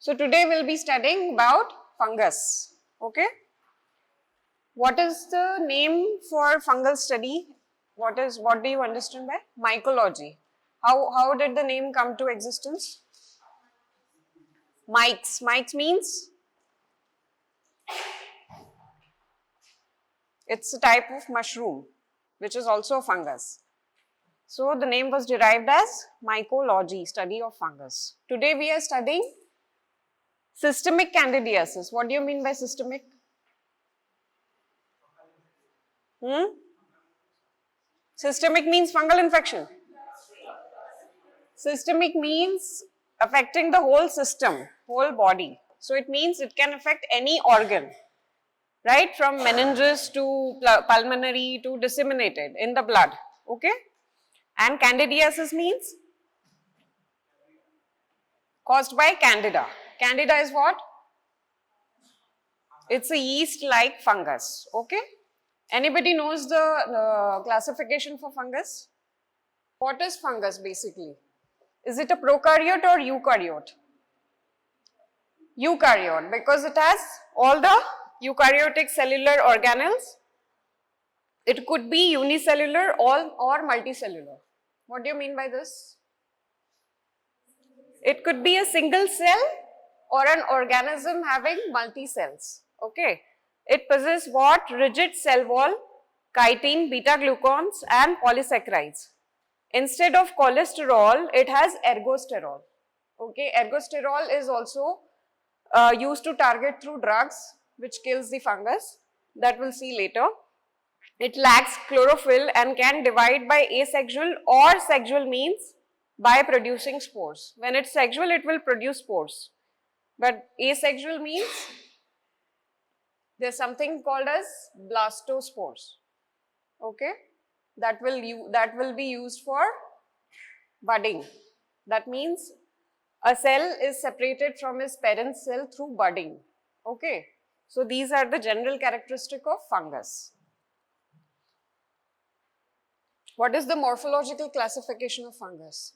So today we'll be studying about fungus. Okay. What is the name for fungal study? What do you understand by mycology? How did the name come to existence? Myx. Myx means it's a type of mushroom which is also a fungus. So the name was derived as mycology, study of fungus. Today we are studying systemic candidiasis. What do you mean by systemic? Systemic means fungal infection. Systemic means affecting the whole system, whole body. So it means it can affect any organ, right? From meninges to pulmonary to disseminated in the blood. Okay? And candidiasis means caused by candida. Candida is what? It's a yeast-like fungus. Okay? Anybody knows the classification for fungus? What is fungus basically? Is it a prokaryote or eukaryote? Eukaryote, because it has all the eukaryotic cellular organelles. It could be unicellular or multicellular. What do you mean by this? It could be a single cell or an organism having multi-cells. Okay. It possesses what? Rigid cell wall, chitin, beta-glucans and polysaccharides. Instead of cholesterol, it has ergosterol. Okay. Ergosterol is also used to target through drugs which kills the fungus. That we'll see later. It lacks chlorophyll and can divide by asexual or sexual means by producing spores. When it's sexual, it will produce spores. But asexual means there's something called as blastospores. Okay, that will be used for budding. That means a cell is separated from its parent cell through budding. Okay, so these are the general characteristic of fungus. What is the morphological classification of fungus?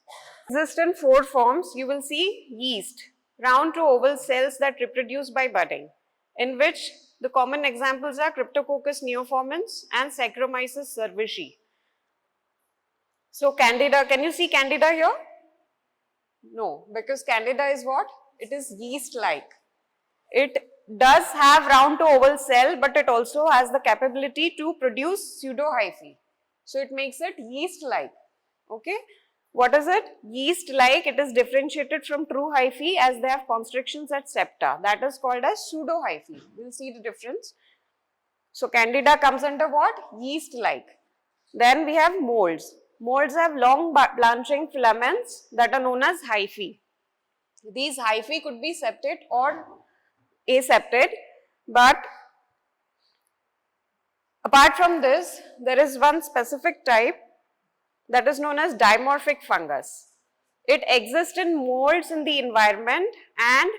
Exist in 4 forms. You will see yeast, round to oval cells that reproduce by budding, in which the common examples are Cryptococcus neoformans and Saccharomyces cerevisiae. So Candida, can you see Candida here? No, because Candida is what? It is yeast-like. It does have round to oval cell, but it also has the capability to produce pseudohyphae. So it makes it yeast-like. Okay. What is it? Yeast-like. It is differentiated from true hyphae as they have constrictions at septa. That is called as pseudohyphae. We will see the difference. So Candida comes under what? Yeast-like. Then we have molds. Molds have long branching filaments that are known as hyphae. These hyphae could be septate or aseptate, but apart from this, there is one specific type that is known as dimorphic fungus. It exists in molds in the environment and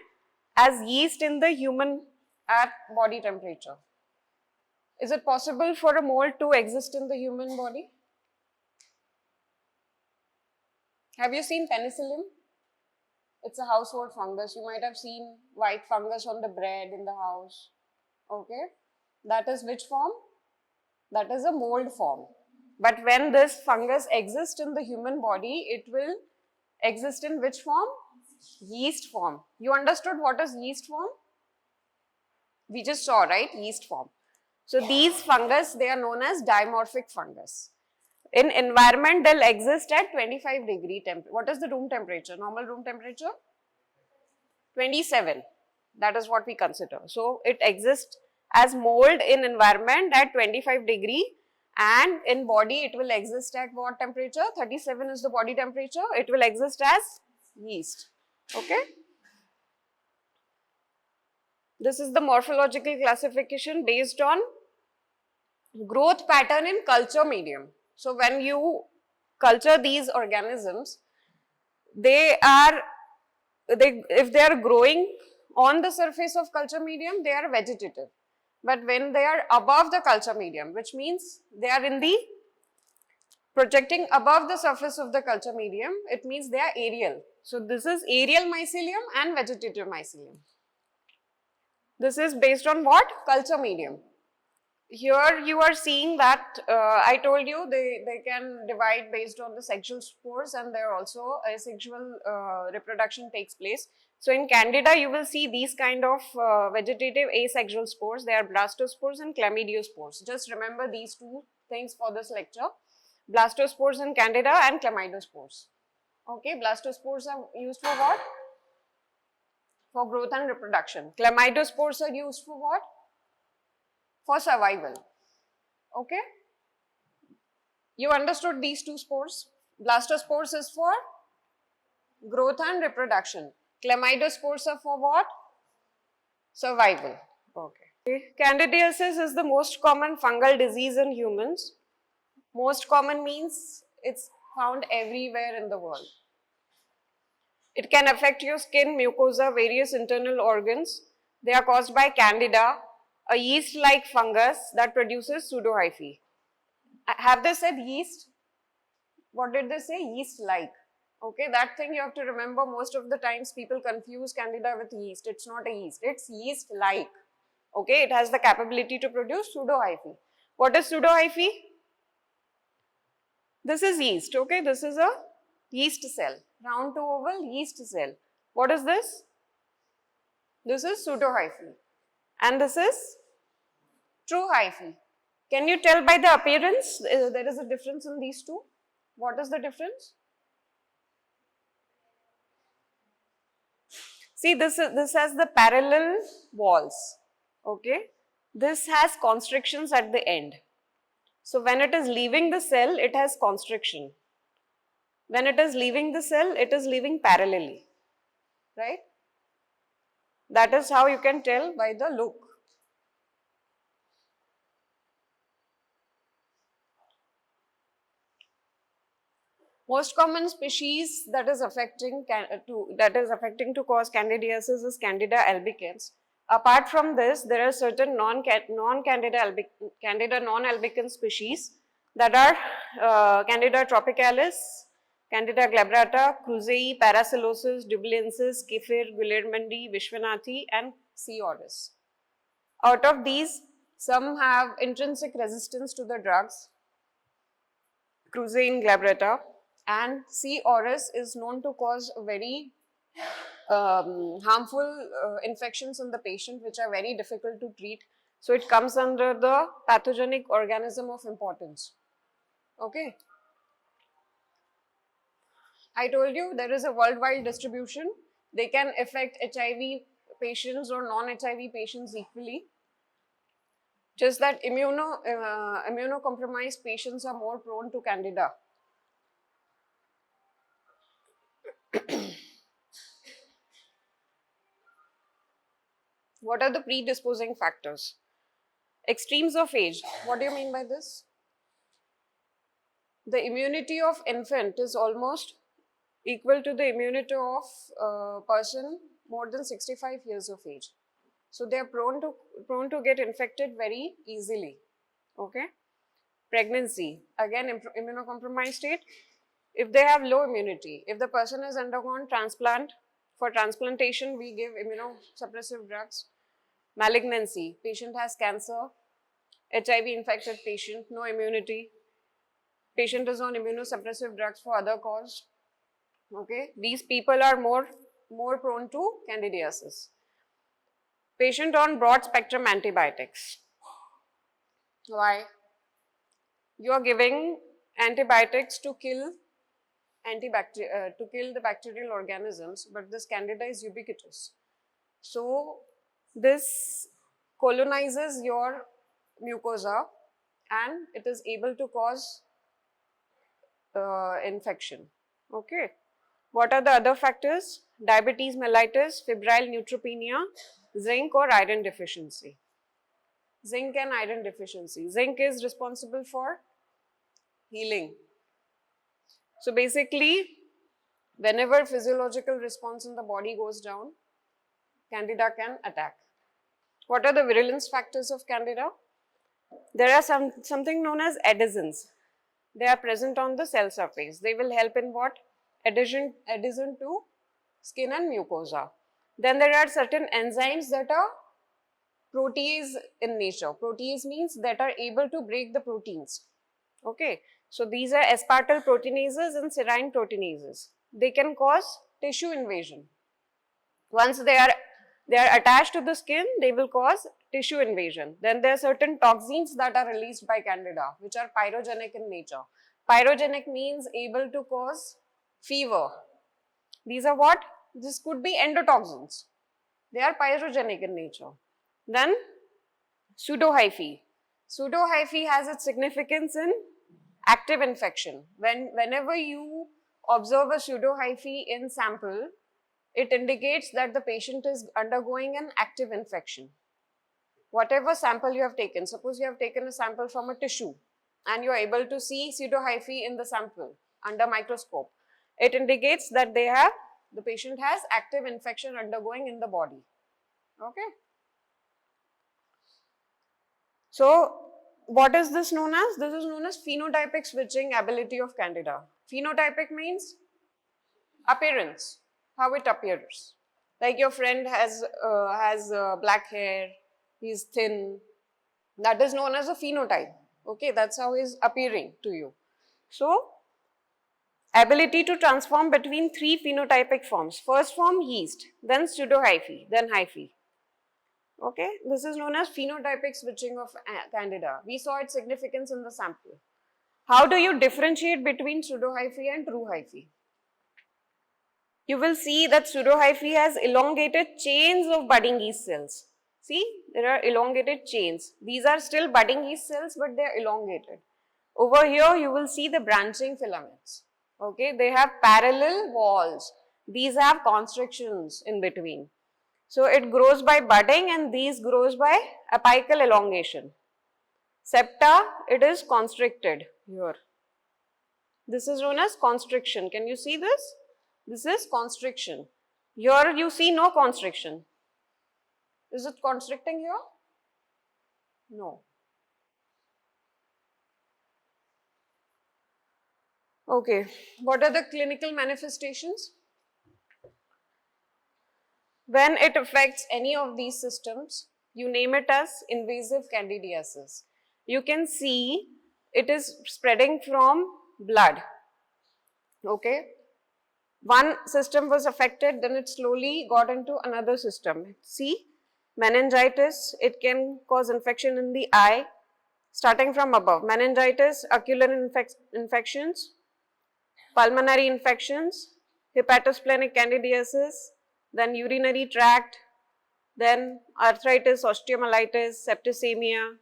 as yeast in the human at body temperature. Is it possible for a mold to exist in the human body? Have you seen penicillin? It's a household fungus. You might have seen white fungus on the bread in the house. Okay. That is which form? That is a mold form. But when this fungus exists in the human body, it will exist in which form? Yeast form. You understood what is yeast form? We just saw, right? Yeast form. So these fungus, they are known as dimorphic fungus. In environment, they'll exist at 25 degree temperature. What is the room temperature? Normal room temperature? 27. That is what we consider. So it exists as mold in environment at 25 degree and in body it will exist at what temperature? 37 is the body temperature. It will exist as yeast. Okay. This is the morphological classification based on growth pattern in culture medium. So when you culture these organisms, if they are growing on the surface of culture medium, they are vegetative. But when they are above the culture medium, which means they are in the projecting above the surface of the culture medium, it means they are aerial. So this is aerial mycelium and vegetative mycelium. This is based on what? Culture medium. Here you are seeing that I told you they can divide based on the sexual spores, and there also asexual reproduction takes place. So in Candida you will see these kind of vegetative asexual spores. They are blastospores and chlamydiospores. Just remember these two things for this lecture. Blastospores in Candida and chlamydospores. Okay, blastospores are used for what? For growth and reproduction. Chlamydospores are used for what? For survival. Okay? You understood these two spores? Blastospores is for growth and reproduction. Chlamydospores are for what? Survival. Okay. Candidiasis is the most common fungal disease in humans. Most common means it's found everywhere in the world. It can affect your skin, mucosa, various internal organs. They are caused by Candida, a yeast-like fungus that produces pseudohyphae. Have they said yeast? What did they say? Yeast-like. Okay, that thing you have to remember. Most of the times people confuse Candida with yeast. It's not a yeast. It's yeast-like. Okay, it has the capability to produce pseudohyphae. What is pseudohyphae? This is yeast. Okay, this is a yeast cell. Round to oval yeast cell. What is this? This is pseudohyphae. And this is true hyphae. Can you tell by the appearance there is a difference in these two? What is the difference? See, this has the parallel walls. Okay, this has constrictions at the end. So when it is leaving the cell, it has constriction. When it is leaving the cell, it is leaving parallelly, right? That is how you can tell by the look. Most common species that is affecting to cause candidiasis is Candida albicans. Apart from this, there are certain non-Candida non-albicans species that are Candida tropicalis, Candida glabrata, Krusei, Paracellosis, Dubliensis, Kefir, Guillermindi, Vishwanathi and C. auris. Out of these, some have intrinsic resistance to the drugs, Krusei and glabrata, and C. auris is known to cause very harmful infections in the patient which are very difficult to treat. So it comes under the pathogenic organism of importance. Okay. I told you there is a worldwide distribution. They can affect HIV patients or non-HIV patients equally. Just that immunocompromised patients are more prone to Candida. What are the predisposing factors? Extremes of age. What do you mean by this? The immunity of infant is almost equal to the immunity of person more than 65 years of age. So they are prone to get infected very easily. Okay. Pregnancy, again immunocompromised state. If they have low immunity, if the person has undergone transplant, for transplantation we give immunosuppressive drugs. Malignancy, patient has cancer, HIV infected patient, no immunity, patient is on immunosuppressive drugs for other cause. Okay, these people are more prone to candidiasis. Patient on broad spectrum antibiotics. Why? You are giving antibiotics to kill the bacterial organisms, but this Candida is ubiquitous. So this colonizes your mucosa and it is able to cause infection. Okay. What are the other factors? Diabetes mellitus, febrile neutropenia, zinc or iron deficiency. Zinc and iron deficiency. Zinc is responsible for healing. So basically, whenever physiological response in the body goes down, Candida can attack. What are the virulence factors of Candida? There are something known as adhesins. They are present on the cell surface. They will help in what? Adhesion to skin and mucosa. Then there are certain enzymes that are protease in nature. Protease means that are able to break the proteins. Okay, so these are aspartyl proteinases and serine proteinases. They can cause tissue invasion. Once they are attached to the skin, they will cause tissue invasion. Then there are certain toxins that are released by Candida, which are pyrogenic in nature. Pyrogenic means able to cause fever. These are what? This could be endotoxins. They are pyrogenic in nature. Then pseudohyphae. Pseudohyphae has its significance in active infection. Whenever you observe a pseudohyphae in sample, it indicates that the patient is undergoing an active infection. Whatever sample you have taken, suppose you have taken a sample from a tissue and you are able to see pseudohyphae in the sample under microscope, it indicates that the patient has active infection undergoing in the body. Okay. So, what is this known as? This is known as phenotypic switching ability of Candida. Phenotypic means appearance, how it appears. Like your friend has black hair, he's thin. That is known as a phenotype. Okay, that's how he's appearing to you. So, ability to transform between three phenotypic forms. First form, yeast, then pseudohyphae, then hyphae. Okay, this is known as phenotypic switching of Candida. We saw its significance in the sample. How do you differentiate between pseudohyphae and true hyphae? You will see that pseudohyphae has elongated chains of budding yeast cells. See, there are elongated chains. These are still budding yeast cells, but they are elongated. Over here, you will see the branching filaments. Okay, they have parallel walls. These have constrictions in between. So, it grows by budding and these grows by apical elongation. Septa, it is constricted here. This is known as constriction. Can you see this? This is constriction. Here you see no constriction. Is it constricting here? No. Okay, what are the clinical manifestations? When it affects any of these systems, you name it as invasive candidiasis. You can see it is spreading from blood. Okay. One system was affected, then it slowly got into another system. See, meningitis, it can cause infection in the eye, starting from above. Meningitis, ocular infections, pulmonary infections, hepatosplenic candidiasis, then urinary tract, then arthritis, osteomyelitis, septicemia,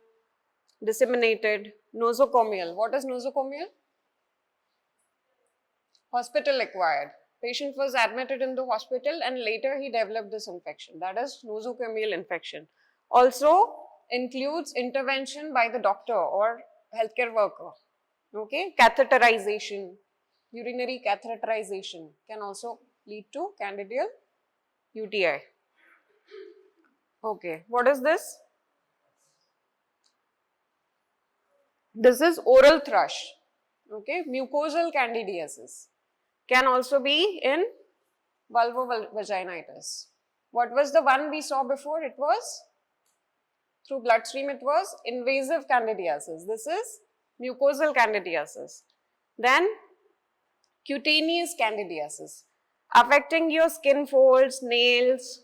disseminated, nosocomial. What is nosocomial? Hospital acquired. Patient was admitted in the hospital and later he developed this infection. That is nosocomial infection. Also includes intervention by the doctor or healthcare worker. Okay, catheterization, urinary catheterization can also lead to candidial UTI. Okay, what is this? This is oral thrush. Okay, mucosal candidiasis can also be in vulvovaginitis. What was the one we saw before? It was through bloodstream, it was invasive candidiasis. This is mucosal candidiasis. Then cutaneous candidiasis, affecting your skin folds, nails.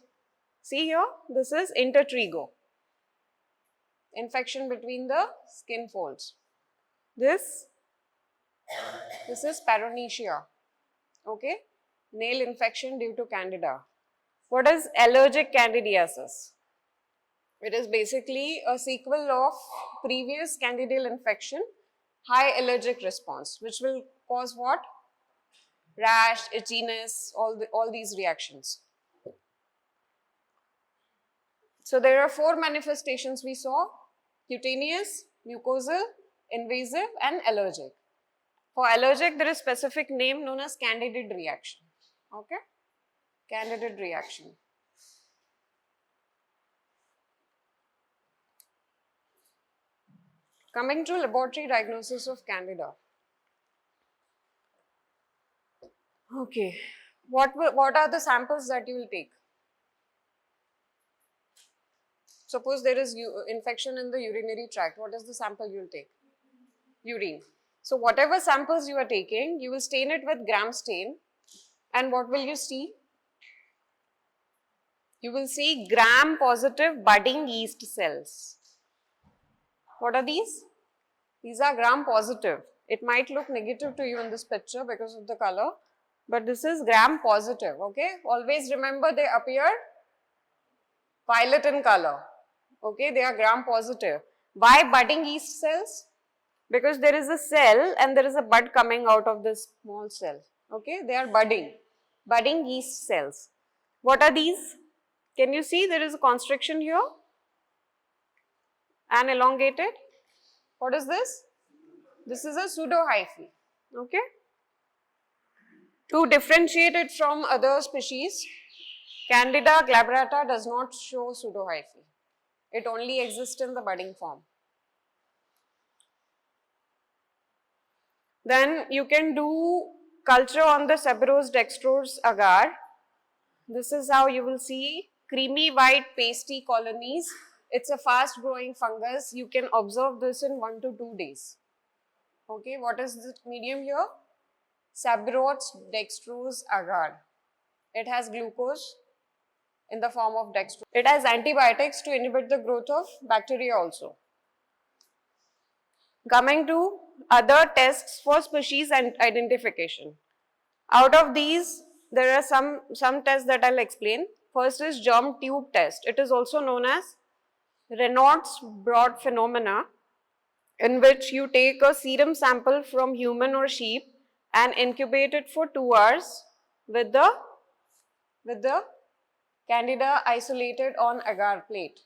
See here, this is intertrigo, infection between the skin folds. This is paronychia. Okay, nail infection due to candida. What is allergic candidiasis? It is basically a sequel of previous candidial infection, high allergic response, which will cause what? Rash, itchiness, all these reactions. So there are 4 manifestations we saw: cutaneous, mucosal, invasive and allergic. For allergic, there is specific name known as candidid reaction. Okay, candidid reaction. Coming to laboratory diagnosis of candida. Okay. What are the samples that you will take? Suppose there is infection in the urinary tract. What is the sample you will take? Urine. So whatever samples you are taking, you will stain it with gram stain. And what will you see? You will see gram positive budding yeast cells. What are these? These are gram positive. It might look negative to you in this picture because of the color, but this is gram positive, okay? Always remember they appear violet in color, okay? They are gram positive. Why budding yeast cells? Because there is a cell and there is a bud coming out of this small cell, okay? They are budding yeast cells. What are these? Can you see there is a constriction here and elongated? What is this? This is a pseudohyphae, okay? To differentiate it from other species, Candida glabrata does not show pseudohyphae. It only exists in the budding form. Then you can do culture on the seborrhous dextrose agar. This is how you will see creamy white pasty colonies. It's a fast growing fungus. You can observe this in 1 to 2 days. Okay, what is the medium here? Seborrhous dextrose agar. It has glucose in the form of dextrose. It has antibiotics to inhibit the growth of bacteria also. Coming to other tests for species and identification. Out of these, there are some tests that I'll explain. First is germ tube test. It is also known as Raynaud's broad phenomena, in which you take a serum sample from human or sheep and incubate it for 2 hours with the Candida isolated on agar plate.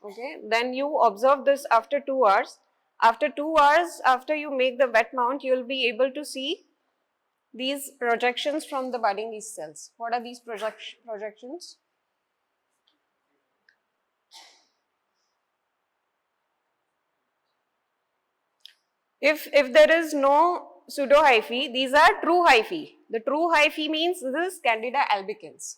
Okay, then you observe this after 2 hours. After 2 hours, after you make the wet mount, you will be able to see these projections from the budding yeast cells. What are these projections? If there is no pseudohyphae, these are true hyphae. The true hyphae means this is Candida albicans.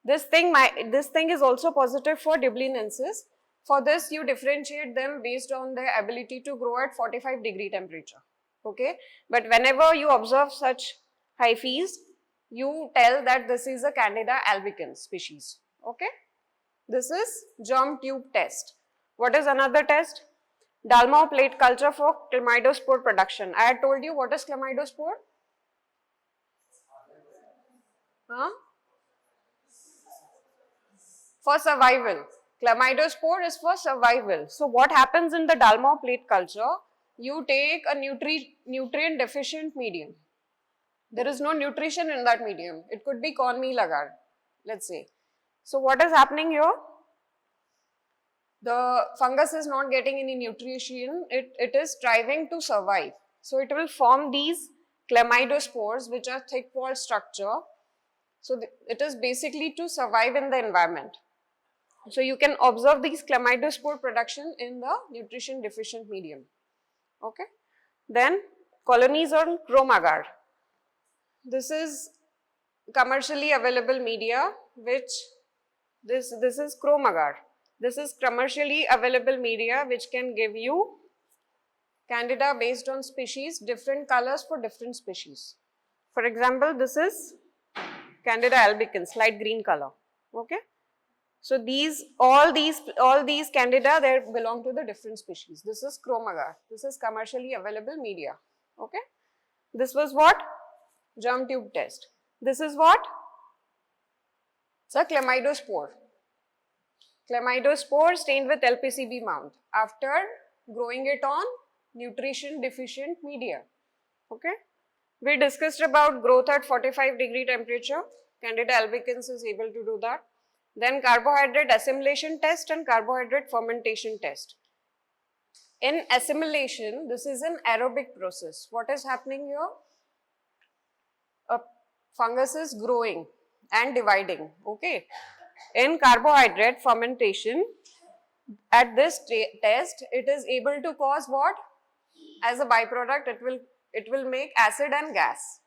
This thing is also positive for Dubliensis. For this, you differentiate them based on their ability to grow at 45-degree temperature. Okay, but whenever you observe such hyphaes, you tell that this is a Candida albicans species. Okay, this is germ tube test. What is another test? Dalmau plate culture for chlamydospore production. I had told you what is chlamydospore? Huh? For survival. Chlamydospore is for survival. So what happens in the Dalmau plate culture? You take a nutrient deficient medium. There is no nutrition in that medium. It could be cornmeal agar, let's say. So what is happening here? The fungus is not getting any nutrition. It is striving to survive. So it will form these chlamydospores, which are thick wall structure. So it is basically to survive in the environment. So you can observe these chlamydospore production in the nutrition deficient medium. Okay. Then colonies on chrome agar. This is commercially available media, which this is chrome agar. This is commercially available media which can give you Candida based on species, different colors for different species. For example, this is Candida albicans, light green color. Okay. So all these Candida, they belong to the different species. This is chrome agar. This is commercially available media. Okay. This was what? Germ tube test. This is what? It's a chlamydospore. Chlamydospore stained with LPCB mount after growing it on nutrition deficient media. Okay. We discussed about growth at 45-degree temperature. Candida albicans is able to do that. Then carbohydrate assimilation test and carbohydrate fermentation test. In assimilation, this is an aerobic process. What is happening here? A fungus is growing and dividing. Okay. In carbohydrate fermentation, at this test, it is able to cause what? As a byproduct, it will make acid and gas.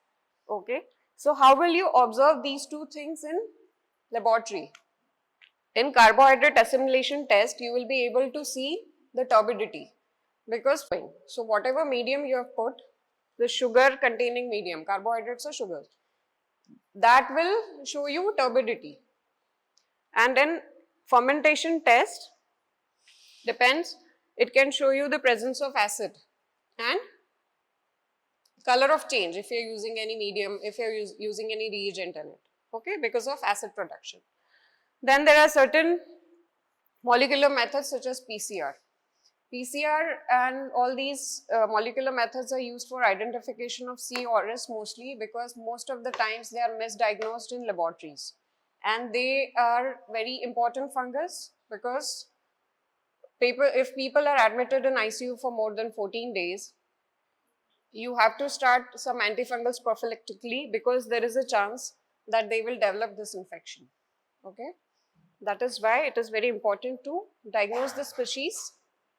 Okay. So how will you observe these two things in laboratory? In carbohydrate assimilation test, you will be able to see the turbidity because, so whatever medium you have put, the sugar containing medium, carbohydrates or sugars, that will show you turbidity. And in fermentation test, depends, it can show you the presence of acid and color of change if you are using any medium, if you are using any reagent in it, okay, because of acid production. Then there are certain molecular methods such as PCR. PCR and all these molecular methods are used for identification of C. auris mostly because most of the times they are misdiagnosed in laboratories, and they are very important fungus because if people are admitted in ICU for more than 14 days, you have to start some antifungals prophylactically because there is a chance that they will develop this infection, okay. That is why it is very important to diagnose the species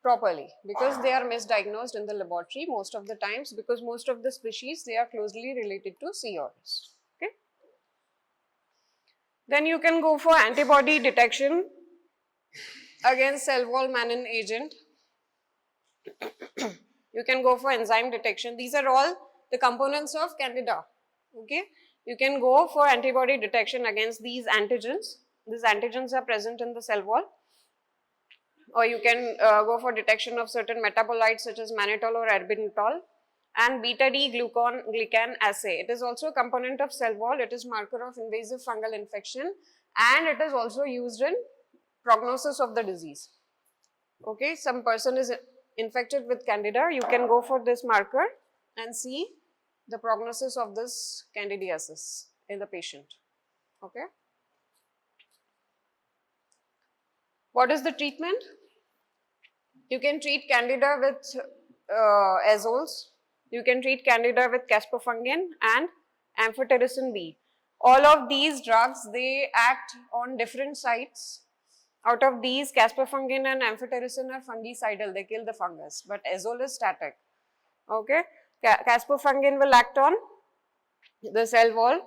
properly because they are misdiagnosed in the laboratory most of the times because most of the species, they are closely related to C. auris, okay. Then you can go for antibody detection against cell wall Mannan agent. You can go for enzyme detection. These are all the components of Candida, okay. You can go for antibody detection against these antigens. These antigens are present in the cell wall, or you can go for detection of certain metabolites such as mannitol or erbinitol, and beta D glucan assay. It is also a component of cell wall. It is marker of invasive fungal infection, and it is also used in prognosis of the disease, okay. Some person is infected with Candida, you can go for this marker and see the prognosis of this candidiasis in the patient, okay. What is the treatment? You can treat Candida with azoles, you can treat Candida with caspofungin and amphotericin B. All of these drugs, they act on different sites. Out of these, caspofungin and amphotericin are fungicidal, they kill the fungus, but azole is static, okay. Caspofungin will act on the cell wall.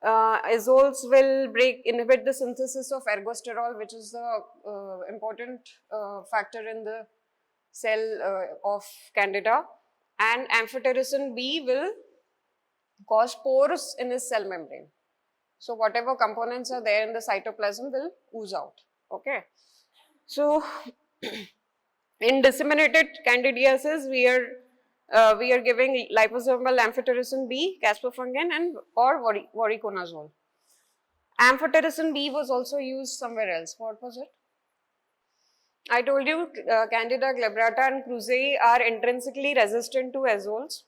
Azoles will inhibit the synthesis of ergosterol, which is the important factor in the cell of Candida, and amphotericin B will cause pores in its cell membrane. So whatever components are there in the cytoplasm will ooze out, okay. So in disseminated candidiasis, we are giving liposomal amphotericin B, caspofungin and or voriconazole. Amphotericin B was also used somewhere else. What was it? I told you Candida glabrata and cruzi are intrinsically resistant to azoles.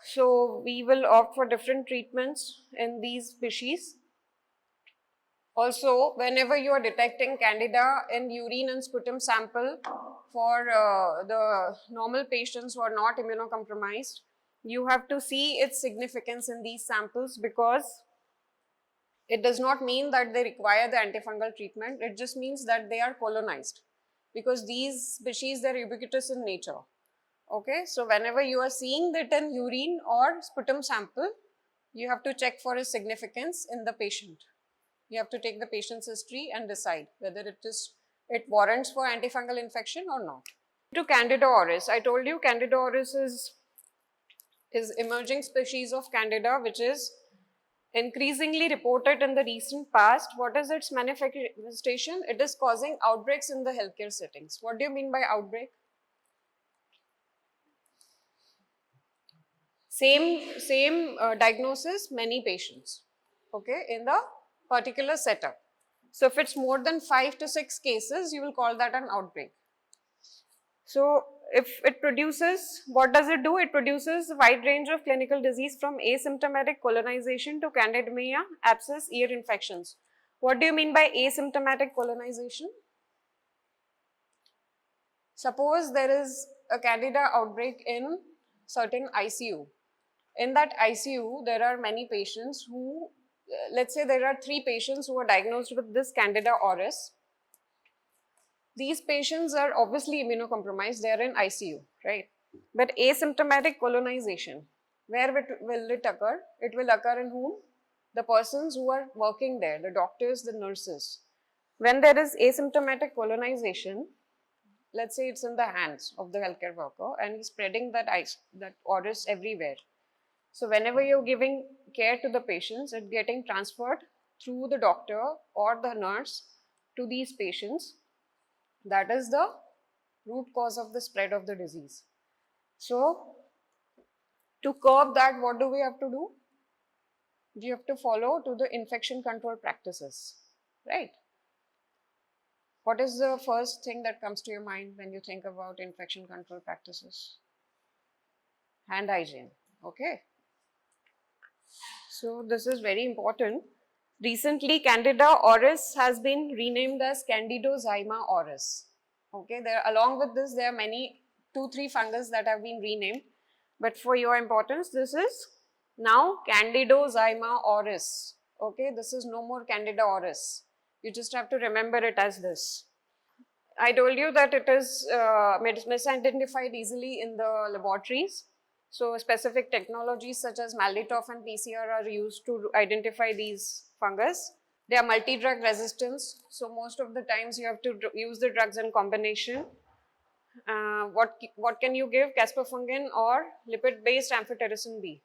So we will opt for different treatments in these species. Also, whenever you are detecting Candida in urine and sputum sample for the normal patients who are not immunocompromised, you have to see its significance in these samples because it does not mean that they require the antifungal treatment, it just means that they are colonized because these species, they are ubiquitous in nature. Okay, so whenever you are seeing that in urine or sputum sample, you have to check for its significance in the patient. You have to take the patient's history and decide whether it warrants for antifungal infection or not. To Candida auris, I told you Candida auris is emerging species of Candida which is increasingly reported in the recent past. What is its manifestation? It is causing outbreaks in the healthcare settings. What do you mean by outbreak? Same diagnosis, many patients, okay, in the particular setup. So if it's more than 5 to 6 cases, you will call that an outbreak. So if it produces, what does it do? It produces a wide range of clinical disease from asymptomatic colonization to candidemia, abscess, ear infections. What do you mean by asymptomatic colonization? Suppose there is a Candida outbreak in certain ICU. In that ICU, there are many patients who, let's say there are 3 patients who are diagnosed with this Candida auris. These patients are obviously immunocompromised, they are in ICU, right? But asymptomatic colonization Where will it occur? It will occur in whom? The persons who are working there, the doctors, the nurses. When there is asymptomatic colonization, let's say it's in the hands of the healthcare worker and he's spreading that auris everywhere. So whenever you're giving care to the patients, it's getting transferred through the doctor or the nurse to these patients. That is the root cause of the spread of the disease. So to curb that, what do we have to do? We have to follow to the infection control practices, right? What is the first thing that comes to your mind when you think about infection control practices? Hand hygiene, okay? So this is very important. Recently, Candida auris has been renamed as Candidozyma auris. Okay, along with this, there are many 2-3 fungus that have been renamed. But for your importance, this is now Candidozyma auris. Okay, this is no more Candida auris. You just have to remember it as this. I told you that it is misidentified easily in the laboratories. So specific technologies such as MALDI-TOF and PCR are used to identify these fungus. They are multi-drug resistance. So most of the times you have to use the drugs in combination. What can you give? Caspofungin or lipid-based amphotericin B.